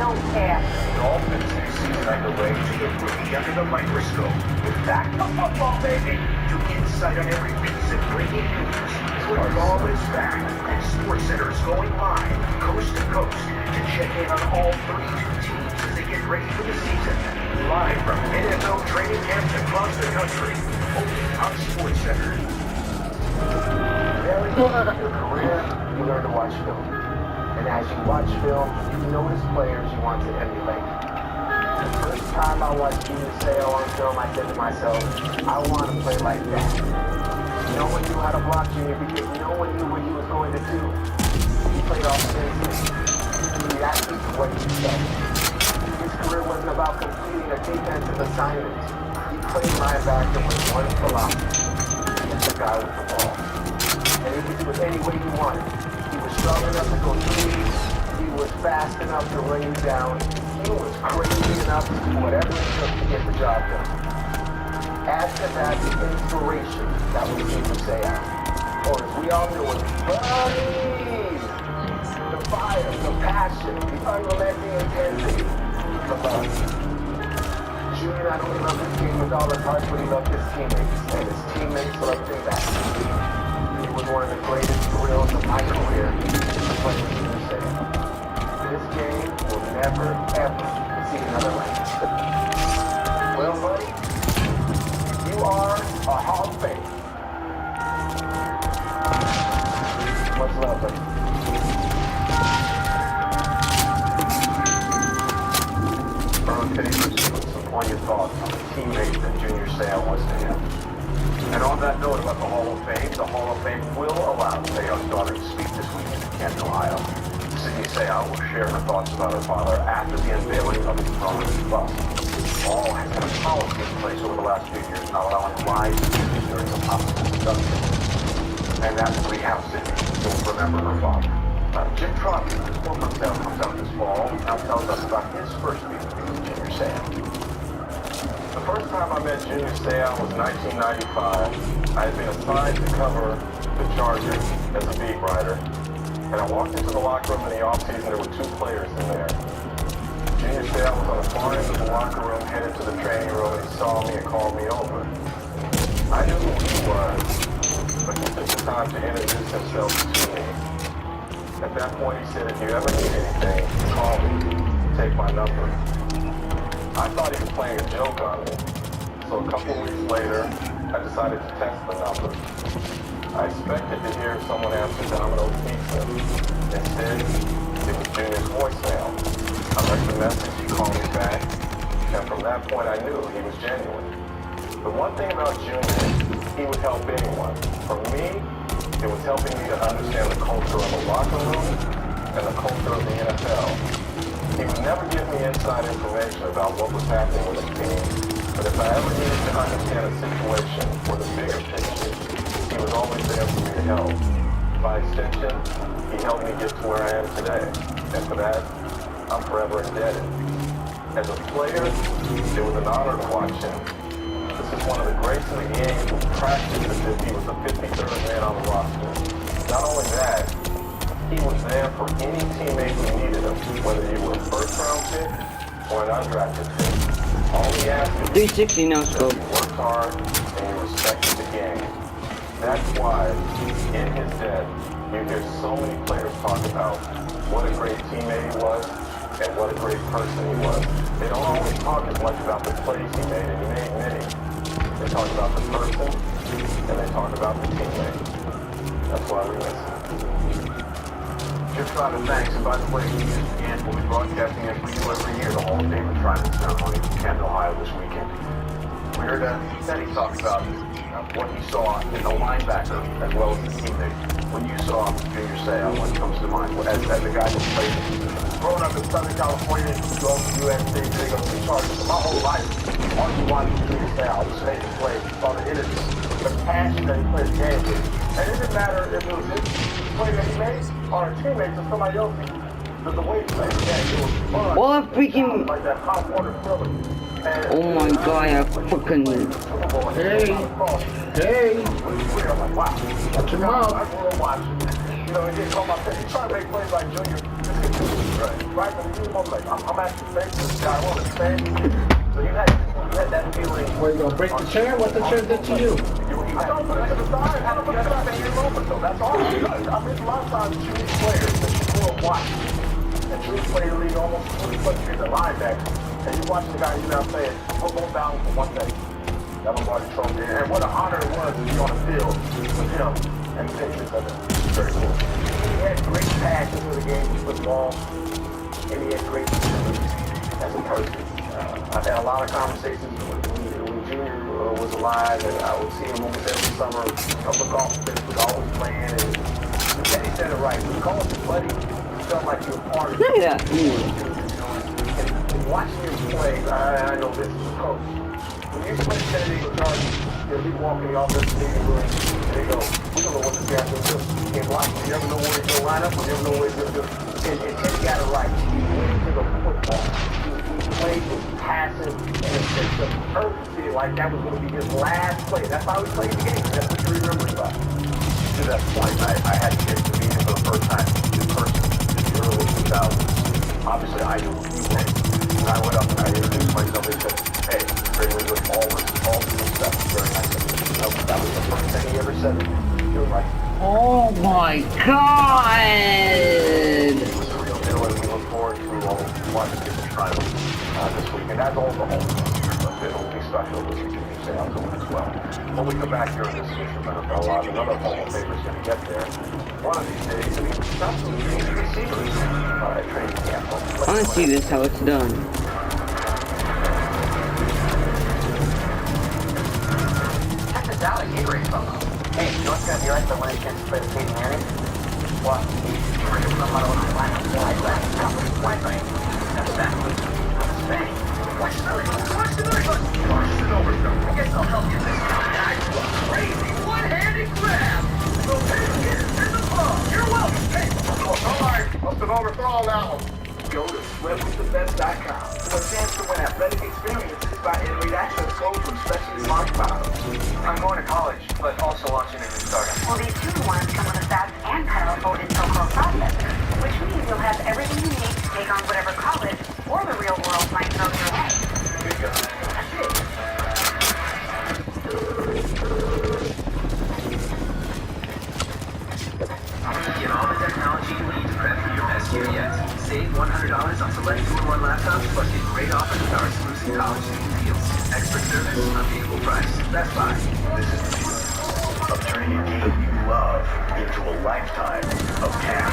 don't care. Dolphins new season underway to the rookie under the microscope. With back to football, baby. To insight on every piece of breaking news. Football is back, and SportsCenter is going live, coast to coast, to check in on all 32 teams as they get ready for the season. Live from NFL training camps across the country, only on SportsCenter. Very early in your career, you learn to watch film. And as you watch film, you notice players you want to emulate. The first time I watched Junior Seau on film, I said to myself, I want to play like that. No one knew how to block Junior because no one knew what he was going to do. He played off instinct. He reacted to what he said. His career wasn't about completing a defensive assignment. He played linebacker with one philosophy. Get the guy with the ball. And he could do it any way he wanted. He was strong enough to go threes. He was fast enough to run you down. He was crazy enough to do whatever it took to get the job done. Add to that the inspiration that was Junior Seau. Or as we all knew it, burning! The fire, the passion, the unrelenting intensity, the love. Junior not only loved his team with all his heart, but he loved his teammates, and his teammates loved him back. It was one of the greatest thrills of my career to play with Junior Seau. This game will never, ever see another like it. Well, buddy, you are a Hall of Fame. Much love, buddy. Earl Taylor with some poignant thoughts on the teammate that Junior Seau was to him. And on that note about the Hall of Fame will allow Seau's daughter to speak this weekend in Canton, Ohio. Sydney Seau will share her thoughts about her father after the unveiling of his prominent bust. All has had a policy in place over the last few years not allowing live interviews during the possible production. And that's what we have Sydney will remember her father. Jim Trotter, his corporate sale comes out this fall, now tells us about his first meeting with Junior Seau. The first time I met Junior Seau was 1995. I had been assigned to cover the Chargers as a beat writer. And I walked into the locker room in the offseason, there were two players in there. Junior Seau was on the far end of the locker room, headed to the training room, and he saw me and called me over. I knew who he was, but he took the time to introduce himself to me. At that point, he said, if you ever need anything, call me. Take my number. I thought he was playing a joke on me. So a couple weeks later, I decided to test the number. I expected to hear someone answer Domino's Pizza. Instead, it was Junior's voicemail. I left the message, he called me back, and from that point I knew he was genuine. The one thing about Junior, he would help anyone. For me, it was helping me to understand the culture of the locker room and the culture of the NFL. He would never give me inside information about what was happening with the team, but if I ever needed to understand a situation or the bigger picture, he was always there for me to help. By extension, he helped me get to where I am today, and for that, I'm forever indebted. As a player, it was an honor to watch him. This is one of the greats in the game who practiced as if he was the 53rd man on the roster. Not only that, he was there for any teammate who needed him, whether you were a first-round pick or an undrafted pick. All he asked is 360 now, scope. You worked hard and you respected the game. That's why, in his death, you hear so many players talk about what a great teammate he was, and what a great person he was. They don't always talk as much about the plays he made, and he made many. They talk about the person, and they talk about the teammate. That's why we miss him. Jim Trotter, thanks. And by the way, ESPN will be broadcasting it for you every year, the Hall of Fame retirement ceremony in Canton, Ohio this weekend. We heard Teddy talk about what he saw in the linebacker as well as the teammate. When you saw Junior Seau, what comes to mind as the guy who played? Growing up in Southern California, going to USC, big up the Chargers. My whole life, all you wanted was Junior Seau. I was making plays, saw the energy, the passion that he played the game with. And it didn't matter if it was his play that he made or a teammate or somebody else. The way he played the game, it was fun. What a freaking... Like that hot water feeling. Oh my god, I fucking... Hey! Watch him out. I grew up watching. You know, he didn't call my face. He tried to make plays like Junior. This kid Right, but you like, I'm actually facing this guy. I want to defend you. So you had that feeling. Where you gonna break the chair? What the chair did to you? I don't put it to the side. I don't put it to the side. You're open, so that's all. I mean, a lot of times choose players that you grew up watching. And choose player league almost 20 years at linebacker. And you watch the guy, you know what I'm saying, football down for one day. That was already thrown in. And what an honor it was to be on the field with him and the pictures of it. Very cool. He had great passion for the game of football. And he had great ability as a person. I've had a lot of conversations when Junior was alive, and I would see him almost every summer. A couple of golf trips, was always playing. And Teddy said it right. When you call him your buddy, you felt like you were part of it. Look at that. And watching him play, I know this is a coach. When you play Teddy or Charlie, they'll be walking the offensive meeting room, and they go, we don't know what this guy's going to do. He can't block. We never know where he's going to line up. We never know what he's going to do. And Teddy got it right. He went to the football. He played with passion and a sense of urgency, like that was going to be his last play. That's how he played the game. That's what you remember about. To that point, I had a chance to meet him for the first time in person in the early 2000s. Obviously, I knew who he was. And I went up and I introduced myself and said, hey, Greenwood with all the respect. Very nice of you. That was the first thing he ever said to me. You're right. Oh my god! It was a real deal, and we look forward to watching different trials this weekend. As all the home but it'll be special with the junior sales as well. When we come back here in this edition of NFL Live, another Hall of Famer's going to get there. One of these days, I mean, not some dreams receivers at training camp. I want to see this, how it's done. Check this out, Gatorade fellow. Hey, you know what's going to be like the when I chance to play the Peyton Manning? What? That's backwards. Watch the noise. Watch the noise. Watch the overthrow. I guess I'll help you this time. Nice one. Crazy one-handed grab. So here's the ball. You're welcome. Hey, all right. Must have overthrown that one. Go to sweatwiththebest.com for a chance to win athletic experiences by in-read access code from specially marked bottles. I'm going to college, but also launching a new startup. Well, these two ones come with a fast and powerful Intel Core processor, which means you'll have everything you need to take on whatever college or the real world might throw your way. Here you go. That's it. Get all the technology you need to prep for your best year yet. Save $100 on select 2-in-1 laptops, plus get great offers with our exclusive college student deals. Expert service, unbeatable price. Best Buy. This is the truth of turning a game you love into a lifetime of cash.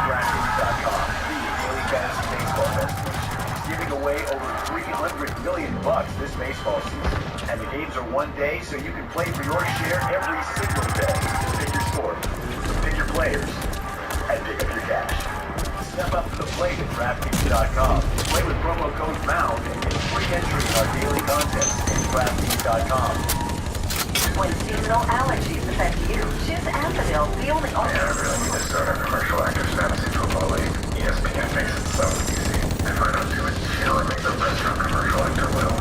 DraftKings.com, the daily fantasy baseball destination, giving away over $300 million this baseball season. And the games are one day, so you can play for your share every single day. Pick your sport, pick your players, and pick up your cash. Step up to the plate at DraftKings.com. Play with promo code MOUND and get free entry in our daily contest at DraftKings.com. When seasonal allergies affect you, choose Advil, the only I really need to start our commercial actor status into a football league. ESPN makes it so easy. If I don't do it, it'll make the restaurant commercial actor will.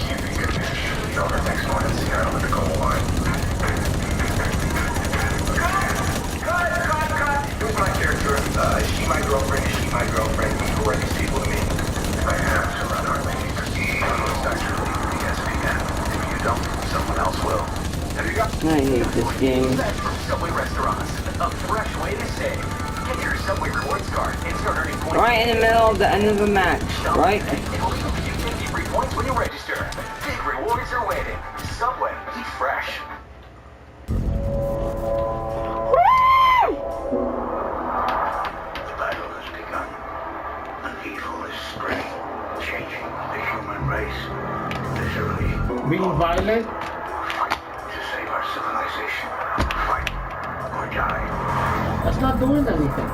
Can't be good news. The owner thinks one in Seattle with the goal line. Cut! Here's my character. Is she my girlfriend? Is she my girlfriend? Who are these people to me? If I have to run our league, it's Dr. Lee for ESPN. If you don't, someone else will. Have you got... I hate this game. That's from Subway restaurants. A fresh way to save. Get your Subway rewards card and start earning points. Right in the middle of the end of the match, right? It'll give you 50 free points when you register. Big rewards are waiting. Subway, eat fresh. The battle has begun. An evil is spreading, changing the human race. Literally. Being violent? Fight to save our civilization. Fight or die. That's not doing anything.